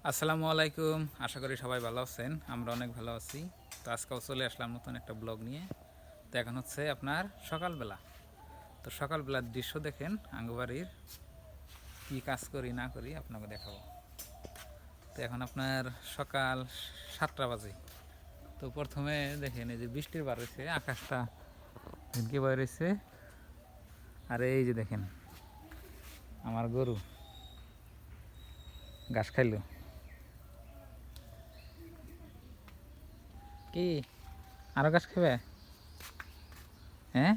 আসসালামু আলাইকুম। আশা করি সবাই ভালো আছেন। আমরা অনেক ভালো আছি। তো আজকেও চলে আসলাম নতুন একটা ব্লগ নিয়ে। তো এখন হচ্ছে আপনার সকালবেলা। তো সকালবেলার দৃশ্য দেখেন আঙ্গবাড়ির কী কাজ করি না করি আপনাকে দেখাবো। তো এখন আপনার সকাল 7টা বাজে। তো প্রথমে দেখেন এই যে বৃষ্টির বার হয়েছে, আকাশটা ঝিনকে বার হয়েছে। আর এই যে দেখেন আমার গরু ঘাস খাইলো। কি আরো ঘাস খাবে? হ্যাঁ,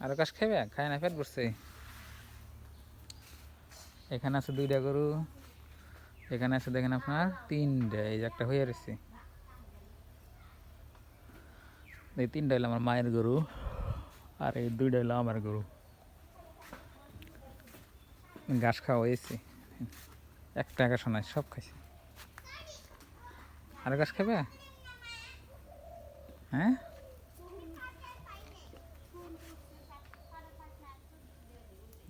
আরো ঘাস খাবে? খায় না, পেট ভরছে। এখানে আছে 2টা গরু, এখানে আছে দেখেন আপনার 3টা। এই যে একটা হয়ে রয়েছে, এই 3টা হলো আমার মায়ের গরু, আর এই 2টা হলো আমার গরু। ঘাস খাওয়া হয়েছে, একটা ঘাস নাই, সব খাইছে। আর ঘাস খাবে? হ্যাঁ,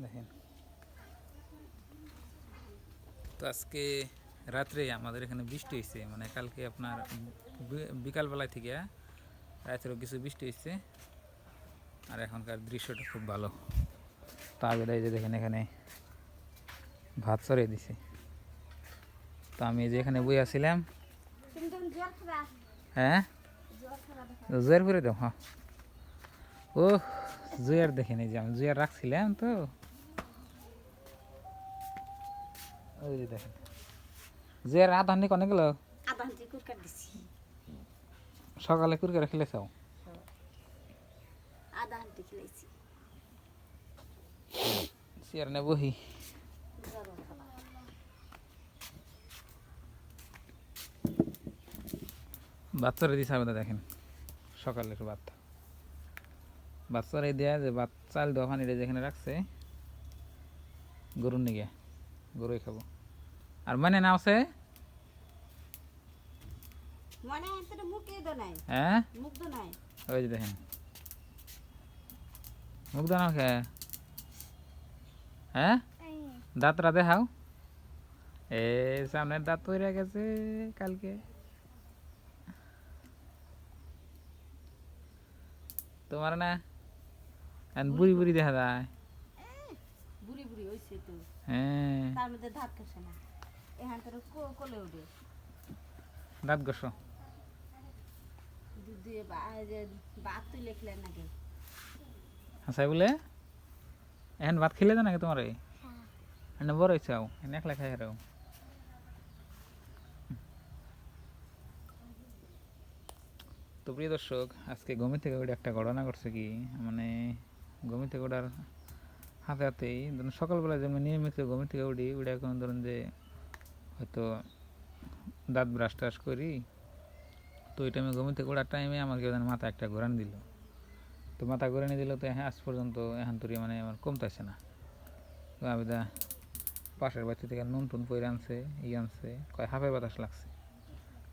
দেখেন। তো আজকে রাত্রে আমাদের এখানে বৃষ্টি হয়েছে, মানে কালকে আপনার বিকালবেলায় থেকে রাত্রেও কিছু বৃষ্টি হয়েছে। আর এখনকার দৃশ্যটা খুব ভালো। তারপরে এই যে দেখেন এখানে ভাত চড়িয়ে দিছে। তো আমি যে এখানে বই আসছিলাম, হ্যাঁ জুয়ার করে দাও। হ্যাঁ, ও জুয়ার দেখেন, এই যে আমি জুয়ার রাখছিলাম, তো ওই যে দেখেন জুয়ার আধ হান্ডি কনে গেল। সকালে কুরকারে খেলেছাও? চেয়ার নে বহি। বাচ্চারা দিছে আমাদের দেখেন সকালের ভাত। বাচ্চারা দেয়া যে ভাত চাল দেওয়া পানিটা যেখানে রাখছে গরুর নিগে, গরুই খাবো। আর মানে না আছে, হ্যাঁ ওই যে দেখেন মুখ দানা খে। হ্যাঁ, দাঁতরা দেখাও। এ সামনের দাঁত পড়ে গেছে কালকে। তোমার না বুড়ি বুড়ি দেখা যায়। বুড়ি বুড়ি হইছে তো, হ্যাঁ তার মধ্যে দাঁত কাটছে না, এখান থেকে কোলে উঠে দাঁত ঘষ। দুধ দিয়ে ভাত তুলে খেলেন নাকি? হাসাই বলে এখন ভাত খেলে নাকি তোমার? এনে বড় হয়েছে এনে একলা খাই হারাও। তো প্রিয় দর্শক, আজকে ঘুমি থেকে ওটা একটা ঘটনা ঘটছে কি, মানে ঘুমি থেকে ওটার হাতে হাতেই ধরুন সকালবেলা যেমন নিয়মিত ঘুমি থেকে উঠি, ওটা এখন ধরুন যে হয়তো দাঁত ব্রাশ টাশ করি, তো ওই টাইমে ঘুমি থেকে ওঠার টাইমে আমার কেউ মাথা একটা ঘোরান দিল। তো মাথা ঘুরানি দিল, তো হ্যাঁ আজ পর্যন্ত এখন তুই মানে আমার কমতেছে না। তো আমি দা পাশের বাচ্চা থেকে নুন টুন পরে আনছে, আনছে, কয় হাফে বাতাস লাগছে,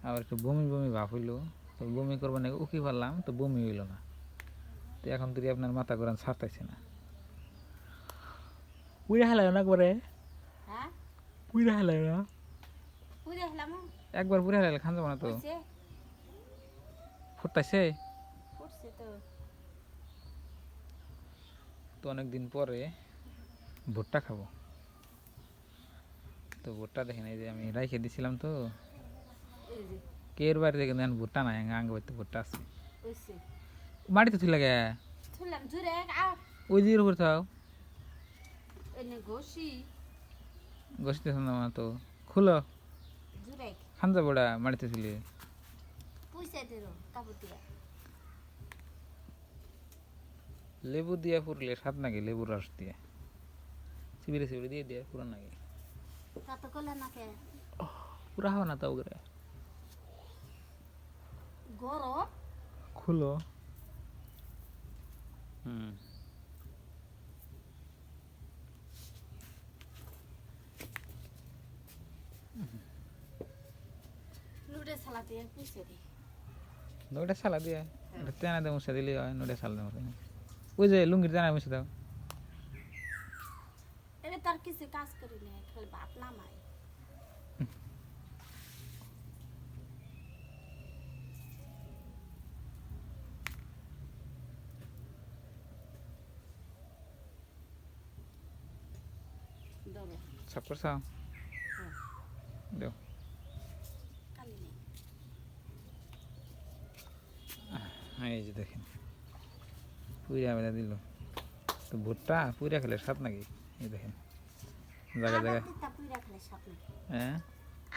আবার একটু বমি বমি ভাব হইলো। তো বমি করবো নাকি উকি পারলাম, তো বমি হইল না। তো এখন তুই আপনার মাথা ঘোরান ছাড়তেছে না। পুইরা হেলায় না করে, হ্যাঁ পুইরা হেলায় না, পুরে হলাম একবার পুরা হেলাইলে খান যাবো না তো। হইছে, ফুটতাইছে। ফুটছে তো। তো অনেকদিন পরে ভুট্টা খাবো। তো ভুট্টা দেখেন এই যে আমি রাইখে দিছিলাম, তো এই যে কের বাড়ি থেকে দেখেন ভুট্টা নাই, আঙ্গ বাড়িতে ভুট্টা আছে। হইছে, মাটিতে তুই লাগে তুললাম জুরে ওই জির উপর থাও, এনে ঘষি গসিতেছ না তো খুলো জুরে খান যাবো ওটা মাটিতে ছিলে। পয়সা দিল কাপড় দিয়া লেবু দিয়া পুরলে স্বাদ নাকি, লেবুর রস দিয়ে চিবিরে চিবিরে দিয়ে দিয়ে পুরো নাকি। তা তো করলে না কে পুরা হওয়া না তাও করে গরম খুলো। হুম, নুডে সালা দিয়ে পয়সা দি ওটা সালা দিয়ে এটা তেনা দিয়ে মুছে দিলে হয়, নোটা সালা দিয়ে মুছে। ওই যে লুঙ্গির তেনা মুছে দাও। এবার তার কিছু কাজ করি না, খালি ভাত নামাই। ধরো সাফ করছাও হ্যাঁ দেও কালি নেই এই যে দেখেন পুইরা বেলা দিল তো ভুট্টা পুইরা খেলে স্বাদ নাকি এই দেখেন জায়গা আবার জায়গায় তিতা পুইরা খেলে স্বাদ নাকি হ্যাঁ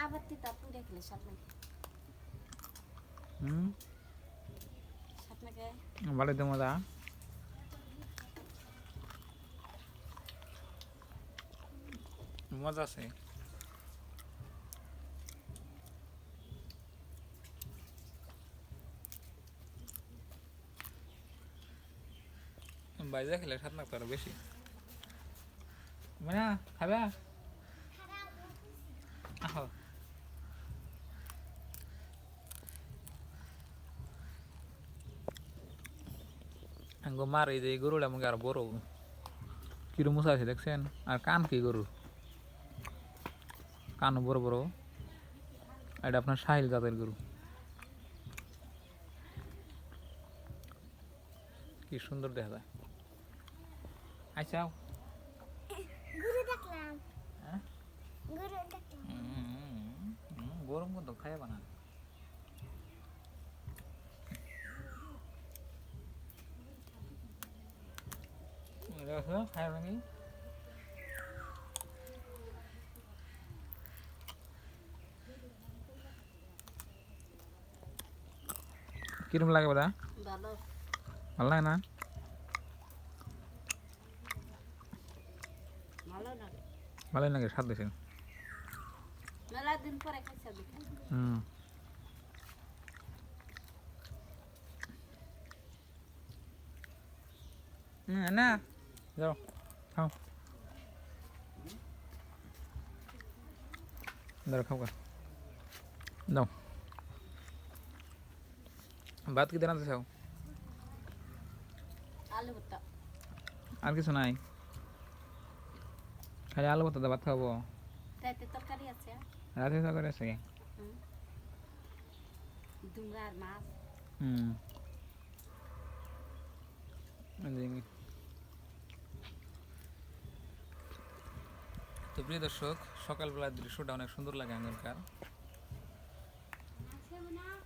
আবার তিতা পুইরা খেলে স্বাদ নাকি হুম স্বাদ নাকি বাড়িতে মজা মজা আছে বাইজা খেলে স্বাদ লাগতো আরো বেশি মানে খাবে আহো মার এই যে এই গরুটা আমাকে আর বড় কিরম মশা আছে দেখছেন আর কান কি গরু কানও বড় বড় এটা আপনার সাহিল জাতের গরু কি সুন্দর দেখা যায় আচ্ছা ঘুরে দেখলাম হ্যাঁ ঘুরে দেখলাম গরম কিন্তু খাইয়া বানা খাইয়া নাকি কিরম লাগে দাদা ভালো ভালো লাগে না ভালো না ভালোই লাগে স্বাদ দিয়েছেন মেলা দিন পরে খাইছে দেখেন হুম না যাও খাও দাঁড়া খাও গা দাও ভাত কি দাঁড়াতে চাও আলু ভর্তা আর কিছু নাই খালি আলু ভর্তা দিয়ে ভাত খাবো তাইতে তরকারি আছে রাতে তরকারি আছে কি ডুঙ্গার মাছ হুম তো প্রিয় দর্শক সকালবেলার দৃশ্যটা অনেক সুন্দর লাগে এখানকার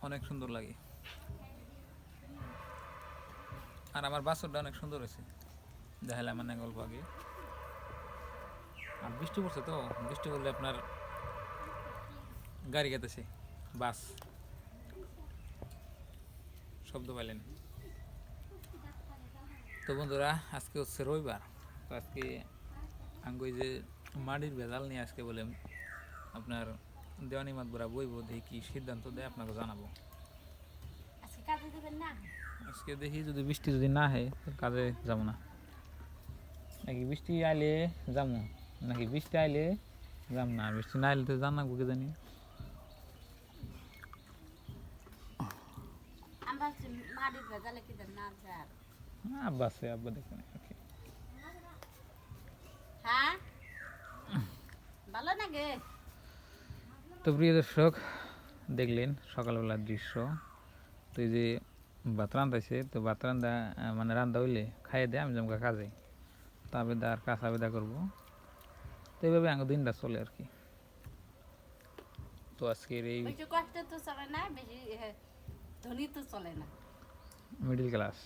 অনেক সুন্দর লাগে আর আমার বাসরটা অনেক সুন্দর হয়েছে দেখালাম মানে গল্প আগে আর বৃষ্টি পড়ছে তো বৃষ্টি পড়লে আপনার গাড়ি গেতেছে বাস শব্দ পাইলেন তো বন্ধুরা আজকে হচ্ছে রবিবার তো আজকে আঙ্গুই যে মাটির ভেজাল নিয়ে আজকে বলে আপনার দেওয়ানি মাতবরা বইব দেখি কি সিদ্ধান্ত দেয় আপনাকে জানাবো আজকে কাজে দেবেন না আজকে দেখি যদি বৃষ্টি যদি না হয় কাজে যাবো না নাকি বৃষ্টি আইলে যাবো নাকি বৃষ্টি আইলে যাম না বৃষ্টি না আইলে তো জানাবো কে জানি আমরা মাটির ভেজালে কি দেন না আর আব্বা আছে আব্বা দেখবেন ওকে হ্যাঁ ভালো না গে তো প্রিয় দর্শক দেখলেন সকালবেলার দৃশ্য তো এই যে ভাত রান্ধাইছে তো ভাত রান্ধা মানে রান্ধা হইলে খাইয়ে দেয় আমি জমকা কাজে তো আবেদা আর কাজ আবেদা করবো তো এইভাবে আমার দিনটা চলে আর কি তো আজকের এই বেশি কষ্ট তো চলে না বেশি ধনী তো চলে না মিডিল ক্লাস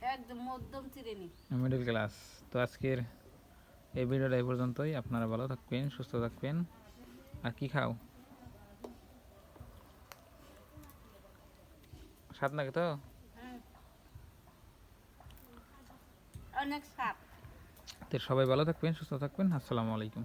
একদম মধ্যম শ্রেণী মিডিল ক্লাস তো আজকের এই ভিডিওটা এই পর্যন্তই আপনারা ভালো থাকবেন সুস্থ থাকবেন আর কি খাও স্বাদ নাকি তো অনেক সাপ তো সবাই ভালো থাকবেন সুস্থ থাকবেন আসসালামু আলাইকুম